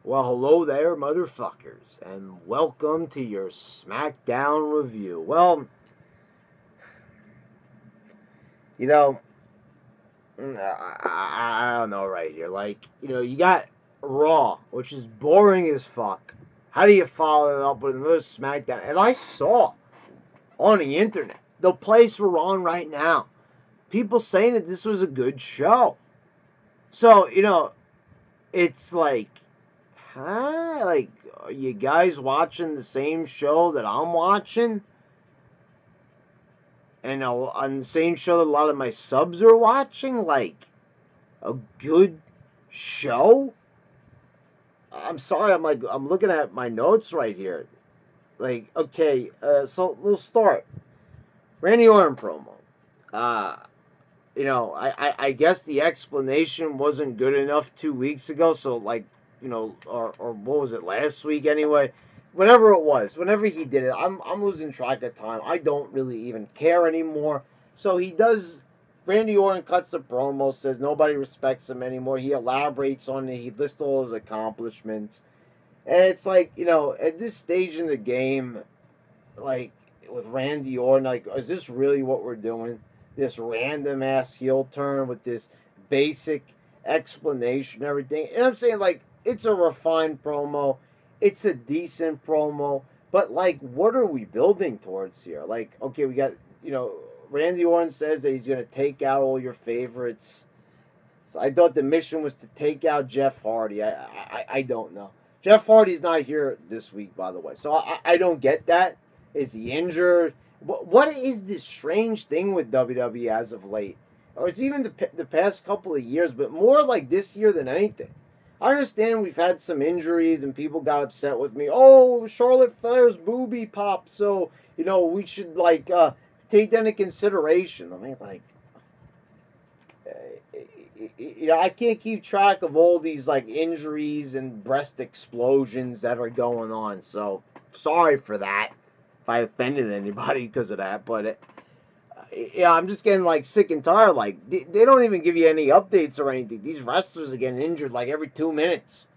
Well, hello there, motherfuckers, and welcome to your Smackdown review. Well, you know, I don't know right here. You got Raw, which is boring as fuck. How do you follow it up with another Smackdown? And I saw on the internet, the place we're on right now, people saying that this was a good show. So, it's like, huh? Like, are you guys watching the same show that I'm watching? And on the same show that a lot of my subs are watching? Like, a good show? I'm sorry, I'm looking at my notes right here. Like, okay, so we'll start. Randy Orton promo. Uh, I guess the explanation wasn't good enough 2 weeks ago, so or what was it, last week anyway? Whatever it was, whenever he did it, I'm losing track of time. I don't really even care anymore. So he does. Randy Orton cuts the promo, says nobody respects him anymore. He elaborates on it. He lists all his accomplishments, and it's like, at this stage in the game, like with Randy Orton, like, is this really what we're doing? This random ass heel turn with this basic explanation, and everything. And I'm saying, like, it's a refined promo, it's a decent promo, but like, what are we building towards here? Like, okay, we got, Randy Orton says that he's gonna take out all your favorites. So I thought the mission was to take out Jeff Hardy. I don't know. Jeff Hardy's not here this week, by the way, so I don't get that. Is he injured? What is this strange thing with WWE as of late? Or it's even the past couple of years, but more like this year than anything. I understand we've had some injuries and people got upset with me. Oh, Charlotte Flair's boobie popped, so, we should, take that into consideration. I mean, I can't keep track of all these, injuries and breast explosions that are going on, so sorry for that if I offended anybody because of that, but I'm just getting sick and tired. Like, they don't even give you any updates or anything. These wrestlers are getting injured every 2 minutes.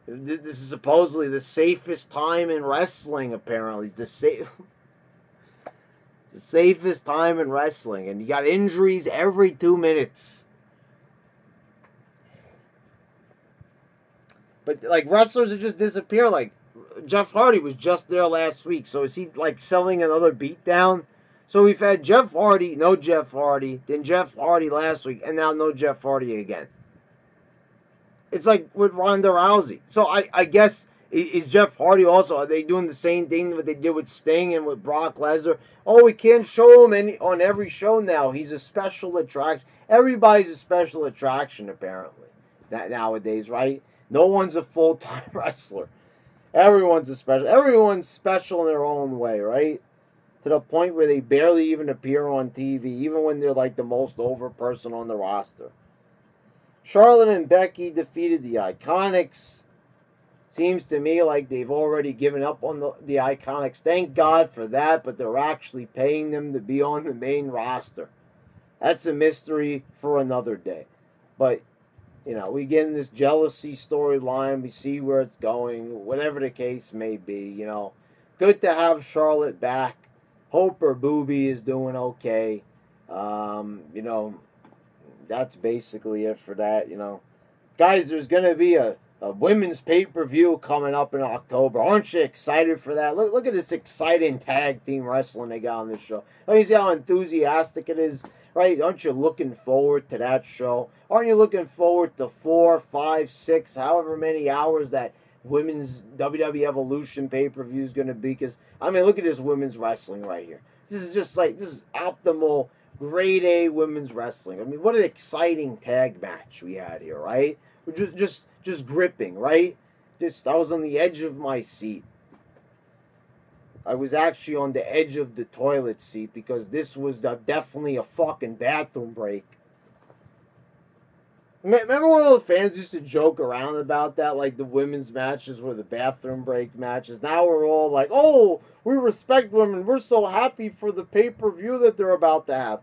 This is supposedly the safest time in wrestling. Apparently, the safest time in wrestling, and you got injuries every 2 minutes. But wrestlers are just disappear. Like, Jeff Hardy was just there last week, so is he selling another beatdown? So we've had Jeff Hardy, no Jeff Hardy, then Jeff Hardy last week, and now no Jeff Hardy again. It's like with Ronda Rousey. So I guess, is Jeff Hardy also, are they doing the same thing that they did with Sting and with Brock Lesnar? Oh, we can't show him on every show now. He's a special attraction. Everybody's a special attraction, apparently, nowadays, right? No one's a full-time wrestler. Everyone's special in their own way, right? To the point where they barely even appear on TV, even when they're the most over person on the roster. Charlotte and Becky defeated the Iconics. Seems to me like they've already given up on the Iconics. Thank God for that, but they're actually paying them to be on the main roster. That's a mystery for another day. But, we get in this jealousy storyline. We see where it's going, whatever the case may be. Good to have Charlotte back. Hope her boobie is doing okay. That's basically it for that. Guys, there's going to be a women's pay-per-view coming up in October. Aren't you excited for that? Look at this exciting tag team wrestling they got on this show. Let me see how enthusiastic it is. Right? Aren't you looking forward to that show? Aren't you looking forward to 4, 5, 6, however many hours that women's WWE Evolution pay-per-view is going to be? Because, look at this women's wrestling right here. This is just this is optimal, grade A women's wrestling. What an exciting tag match we had here, right? We're just gripping, right? I was on the edge of my seat. I was actually on the edge of the toilet seat because this was definitely a fucking bathroom break. Remember when all the fans used to joke around about that? Like, the women's matches were the bathroom break matches. Now we're all like, oh, we respect women. We're so happy for the pay-per-view that they're about to have.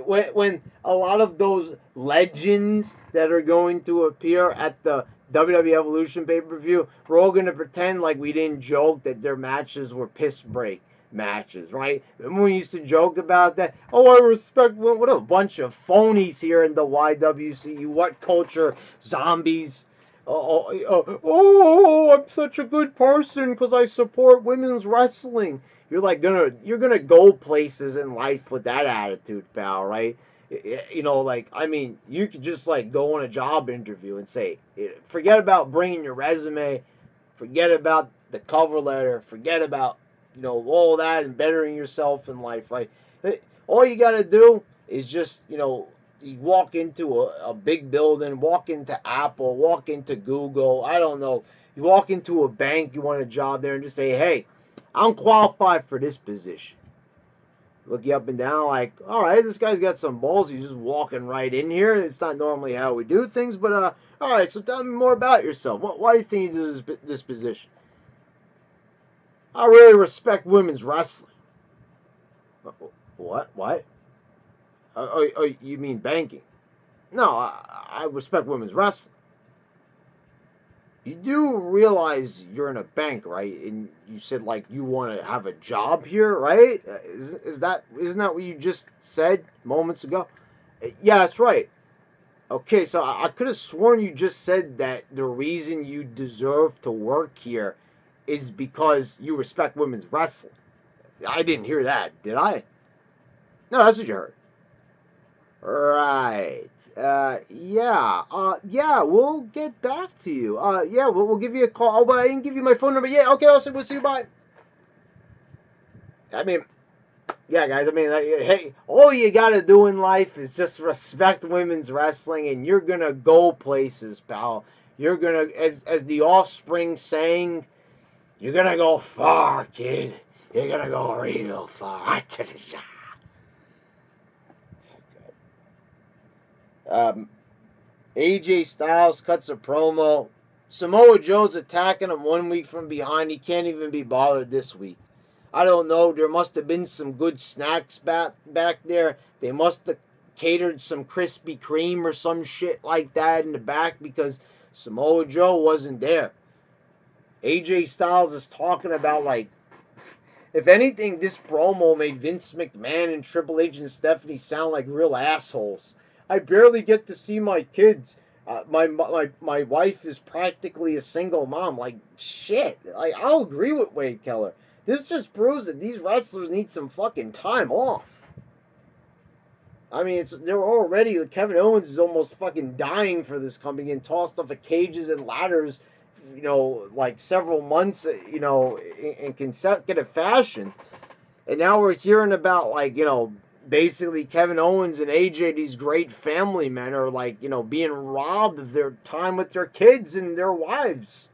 When a lot of those legends that are going to appear at the WWE Evolution pay-per-view, we're all going to pretend like we didn't joke that their matches were piss break matches, right? Remember we used to joke about that? Oh, I respect, what a bunch of phonies here in the YWC. What culture? Zombies. Oh, I'm such a good person because I support women's wrestling. You're gonna go places in life with that attitude, pal, right? You know, like, I mean, you could just like go on a job interview and say, forget about bringing your resume, forget about the cover letter, forget about, you know, all that and bettering yourself in life, right? All you got to do is just, you know, you walk into a big building, walk into Apple, walk into Google, I don't know, you walk into a bank, you want a job there, and just say, hey, I'm qualified for this position. Look you up and down like, all right, this guy's got some balls. He's just walking right in here. It's not normally how we do things, but all right, so tell me more about yourself. Why do you think you do this position? I really respect women's wrestling. What? What? Oh, you mean banking? No, I respect women's wrestling. You do realize you're in a bank, right? And you said like you want to have a job here, right? Isn't that what you just said moments ago? Yeah, that's right. Okay, so I could have sworn you just said that the reason you deserve to work here is because you respect women's wrestling. I didn't hear that, did I? No, that's what you heard. Right. Yeah, we'll get back to you. Yeah, we'll give you a call. Oh, but I didn't give you my phone number. Yeah, okay, we'll see you, bye. I mean, yeah, guys, I mean, hey, all you gotta do in life is just respect women's wrestling, and you're gonna go places, pal. You're gonna, as the Offspring sang, you're gonna go far, kid. You're gonna go real far. AJ Styles cuts a promo. Samoa Joe's attacking him 1 week from behind. He can't even be bothered this week. I don't know. There must have been some good snacks back there. They must have catered some Krispy Kreme or some shit like that in the back because Samoa Joe wasn't there. AJ Styles is talking about, like, if anything, this promo made Vince McMahon and Triple H and Stephanie sound like real assholes. I barely get to see my kids. My wife is practically a single mom. Like, shit. Like, I'll agree with Wade Keller. This just proves that these wrestlers need some fucking time off. I mean, they're already, Kevin Owens is almost fucking dying for this company and tossed off of cages and ladders, you know, like several months, you know, in consecutive fashion. And now we're hearing about, like, you know, basically Kevin Owens and AJ, these great family men, are, like, you know, being robbed of their time with their kids and their wives.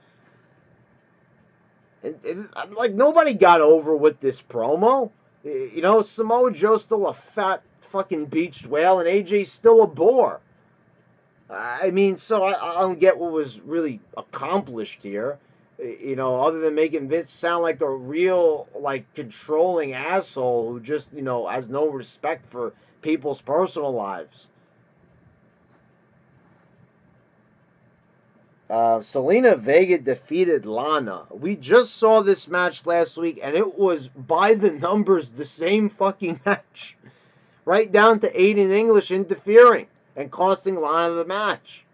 Like, nobody got over with this promo. You know, Samoa Joe's still a fat fucking beached whale and AJ's still a bore. I mean, so I don't get what was really accomplished here. You know, other than making Vince sound like a real, like, controlling asshole who just, you know, has no respect for people's personal lives. Selena Vega defeated Lana. We just saw this match last week, and it was, by the numbers, the same fucking match. Right down to Aiden English interfering and costing Lana the match.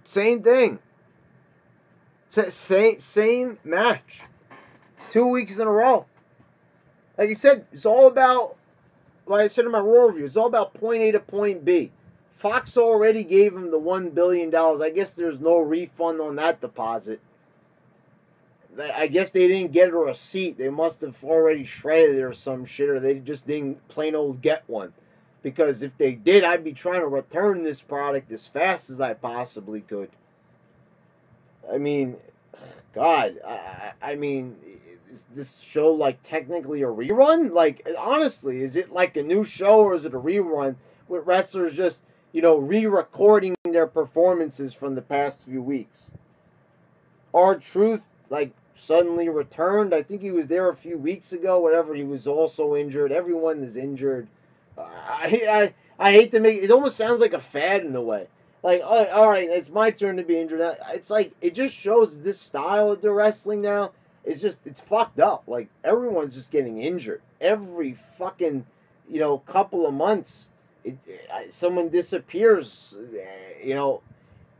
Same thing. Same match. 2 weeks in a row. Like I said, it's all about, like I said in my Raw review, it's all about point A to point B. Fox already gave him the $1 billion. I guess there's no refund on that deposit. I guess they didn't get a receipt. They must have already shredded it or some shit, or they just didn't plain old get one. Because if they did, I'd be trying to return this product as fast as I possibly could. I mean, God, I mean, is this show, like, technically a rerun? Like, honestly, is it like a new show or is it a rerun with wrestlers just, you know, re-recording their performances from the past few weeks? R-Truth, like, suddenly returned. I think he was there a few weeks ago. Whatever, he was also injured. Everyone is injured. I hate to make it. Almost sounds like a fad in a way. Like, all right, it's my turn to be injured. It's like it just shows this style of the wrestling now. It's fucked up. Like everyone's just getting injured every fucking couple of months. Someone disappears. You know,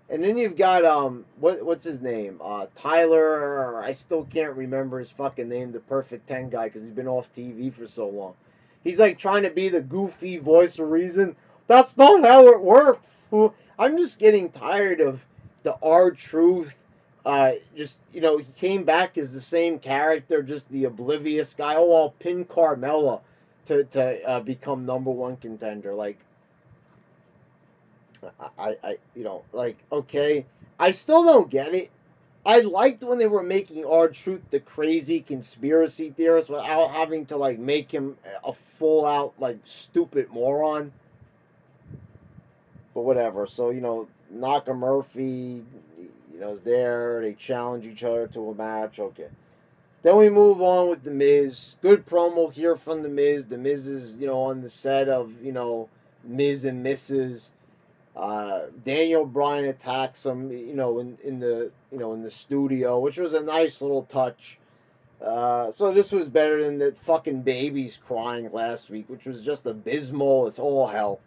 and then you've got what's his name? Tyler. I still can't remember his fucking name. The Perfect 10 guy because he's been off TV for so long. He's like trying to be the goofy voice of reason. That's not how it works. I'm just getting tired of the R-Truth. He came back as the same character, just the oblivious guy. Oh, I'll pin Carmella to become #1 contender. Like, okay. I still don't get it. I liked when they were making R-Truth the crazy conspiracy theorist without having to, like, make him a full-out, like, stupid moron. But whatever. So, Naka Murphy, is there. They challenge each other to a match. Okay. Then we move on with The Miz. Good promo here from The Miz. The Miz is, on the set of, Miz and Mrs. Daniel Bryan attacks him, in the studio, which was a nice little touch. So this was better than the fucking babies crying last week, which was just abysmal as all hell.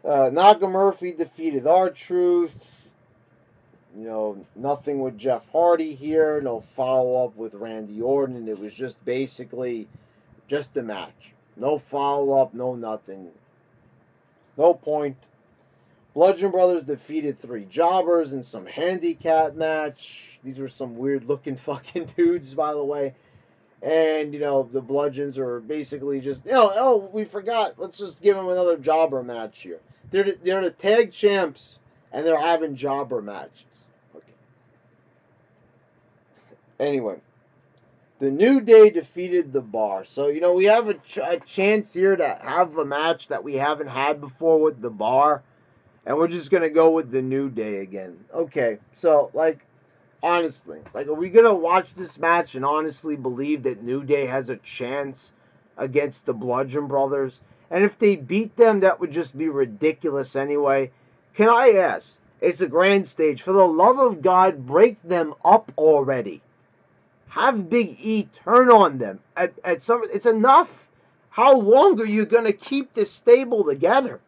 Naga Murphy defeated R-Truth. Nothing with Jeff Hardy here. No follow-up with Randy Orton. It was just basically just a match. No follow-up, no nothing. No point. Bludgeon Brothers defeated 3 jobbers in some handicap match. These were some weird-looking fucking dudes, by the way. And, the Bludgeons are basically just, we forgot. Let's just give them another jobber match here. They're the tag champs, and they're having jobber matches. Okay. Anyway, the New Day defeated the Bar. So, we have a chance here to have a match that we haven't had before with the Bar. And we're just going to go with the New Day again. Okay, so, honestly, are we going to watch this match and honestly believe that New Day has a chance against the Bludgeon Brothers? And if they beat them, that would just be ridiculous anyway. Can I ask? It's a grand stage. For the love of God, break them up already. Have Big E turn on them. It's enough. How long are you going to keep this stable together?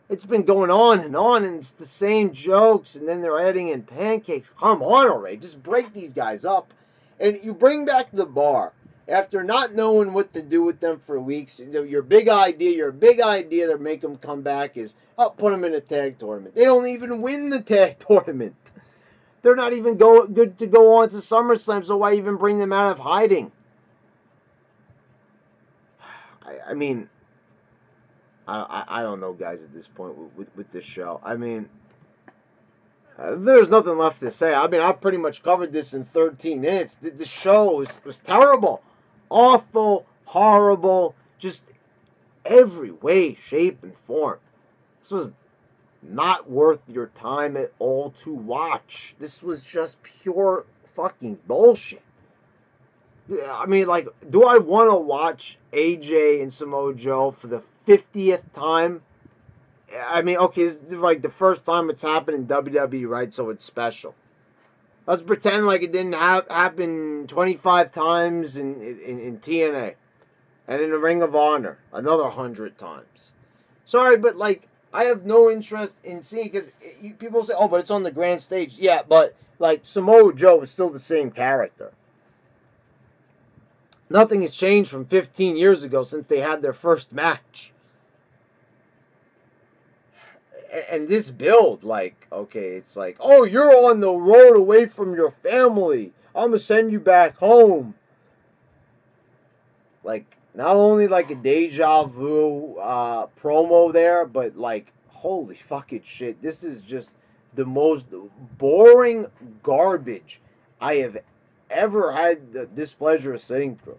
It's been going on, and it's the same jokes, and then they're adding in pancakes. Come on already. Just break these guys up. And you bring back the Bar. After not knowing what to do with them for weeks, your big idea to make them come back is, put them in a tag tournament. They don't even win the tag tournament. They're not even good to go on to SummerSlam, so why even bring them out of hiding? I mean, I don't know, guys, at this point with this show. I mean, there's nothing left to say. I mean, I pretty much covered this in 13 minutes. The show was terrible. Awful, horrible, just every way, shape, and form. This was not worth your time at all to watch. This was just pure fucking bullshit. I mean, do I want to watch AJ and Samoa Joe for the 50th time? I mean, okay, it's the first time it's happened in WWE, right? So it's special. Let's pretend like it didn't happen 25 times in TNA. And in the Ring of Honor, another 100 times. Sorry, but I have no interest in seeing, because people say, but it's on the grand stage. Yeah, but Samoa Joe is still the same character. Nothing has changed from 15 years ago since they had their first match. And this build, it's you're on the road away from your family. I'm going to send you back home. Not only a deja vu promo there, but holy fucking shit. This is just the most boring garbage I have ever had the displeasure of sitting through.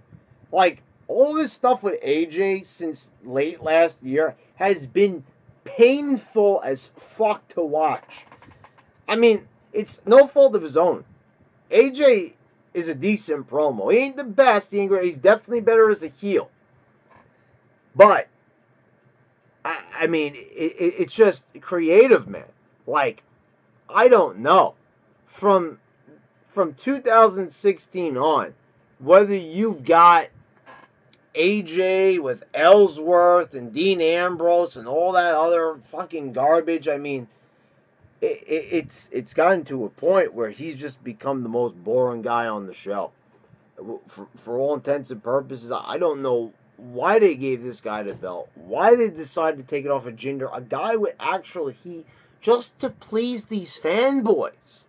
All this stuff with AJ since late last year has been painful as fuck to watch. I mean, it's no fault of his own. AJ is a decent promo. He ain't the best. He ain't great. He's definitely better as a heel. But, I mean, it's just creative, man. Like, I don't know. From 2016 on, whether you've got AJ with Ellsworth and Dean Ambrose and all that other fucking garbage, I mean, it's gotten to a point where he's just become the most boring guy on the show. For all intents and purposes, I don't know why they gave this guy the belt, why they decided to take it off of Jinder, a guy with actual heat, just to please these fanboys.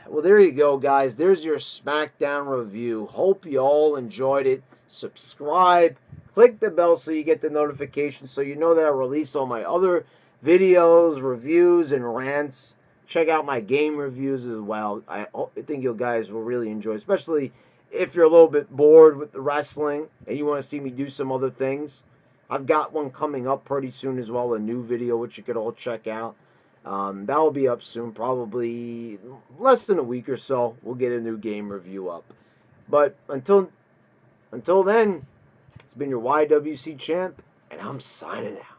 Well, there you go, guys. There's your SmackDown review. Hope you all enjoyed it. Subscribe. Click the bell so you get the notification so you know that I release all my other videos, reviews, and rants. Check out my game reviews as well. I think you guys will really enjoy, especially if you're a little bit bored with the wrestling and you want to see me do some other things. I've got one coming up pretty soon as well, a new video which you could all check out. That will be up soon, probably less than a week or so. We'll get a new game review up. But until then, it's been your YWC champ, and I'm signing out.